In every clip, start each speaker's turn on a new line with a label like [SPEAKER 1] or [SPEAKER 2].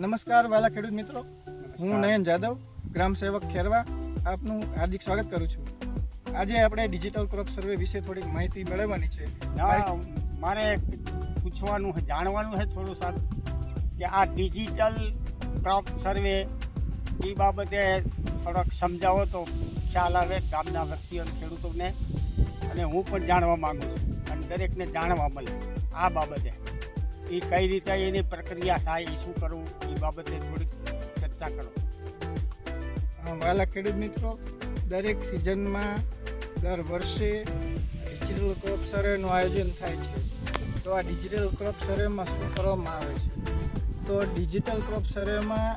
[SPEAKER 1] નમસ્કાર વાલા ખેડૂત મિત્રો, હું નયન જાદવ, ગ્રામ સેવક ખેરવા, આપનું હાર્દિક સ્વાગત કરું છું. આજે આપણે ડિજિટલ ક્રોપ સર્વે વિશે થોડીક માહિતી મેળવવાની છે.
[SPEAKER 2] મારે પૂછવાનું છે, જાણવાનું છે થોડું સારું કે આ ડિજિટલ ક્રોપ સર્વે એ બાબતે થોડોક સમજાવો તો ખ્યાલ આવે ગામના વ્યક્તિઓ ખેડૂતોને, અને હું પણ જાણવા માગું છું અને દરેકને જાણવા મળે આ બાબતે. એ કઈ રીતે એની પ્રક્રિયા થાય, એ શું કરવું, એ બાબતે થોડીક ચર્ચા કરો.
[SPEAKER 1] વાલા ખેડૂત મિત્રો, દરેક સિઝનમાં દર વર્ષે ડિજિટલ ક્રોપ સર્વેનું આયોજન થાય છે. તો આ ડિજિટલ ક્રોપ સર્વેમાં શું કરવામાં આવે છે? તો ડિજિટલ ક્રોપ સર્વેમાં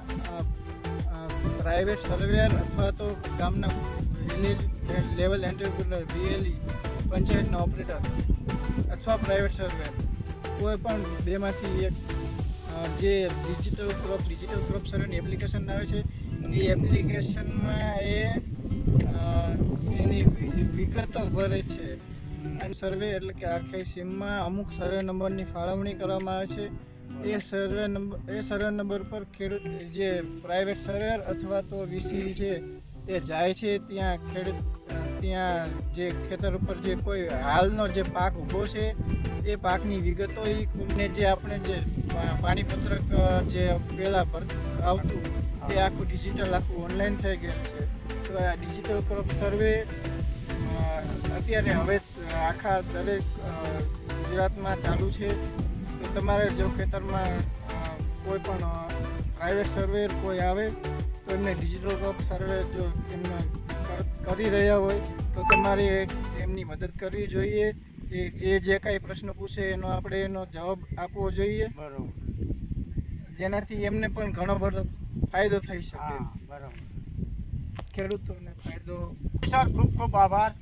[SPEAKER 1] પ્રાઇવેટ સર્વેયર અથવા તો ગામના વિલેજ લેવલ એન્ટરપ્રિનર VLE, પંચાયતના ઓપરેટર અથવા પ્રાઇવેટ સર્વેયર કોઈ પણ બેમાંથી એક જે ડિજિટલ ક્રોપ સર્વેની એપ્લિકેશન આવે છે, એ એપ્લિકેશનમાં એની વિગતો ભરે છે. અને સર્વે એટલે કે આખી સીમમાં અમુક સર્વે નંબરની ફાળવણી કરવામાં આવે છે. એ સર્વે નંબર પર ખેડૂત જે પ્રાઇવેટ સર્વેયર અથવા તો VC છે એ જાય છે. ત્યાં જે ખેતર ઉપર જે કોઈ હાલનો જે પાક ઊભો છે એ પાકની વિગતો ને જે આપણે જે પાણીપત્રક જે પહેલાં આવતું એ આખું ડિજિટલ આખું ઓનલાઈન થઈ ગયેલું છે. તો આ ડિજિટલ ક્રોપ સર્વે અત્યારે હવે આખા દરેક ગુજરાતમાં ચાલુ છે. તો તમારે જો ખેતરમાં કોઈ પણ પ્રાઇવેટ સર્વેયર કોઈ આવે તો એમને ડિજિટલ ક્રોપ સર્વે જો એમને કરી રહ્યા હોય તો તમારે એમની મદદ કરવી જોઈએ. એ જે કાંઈ પ્રશ્ન પૂછે એનો જવાબ આપવો જોઈએ,
[SPEAKER 2] બરોબર,
[SPEAKER 1] જેનાથી એમને પણ ઘણો બધો ફાયદો થઈ શકે.
[SPEAKER 2] બરોબર.
[SPEAKER 1] ખેડૂતોને ફાયદો.
[SPEAKER 2] સર, ખૂબ ખૂબ આભાર.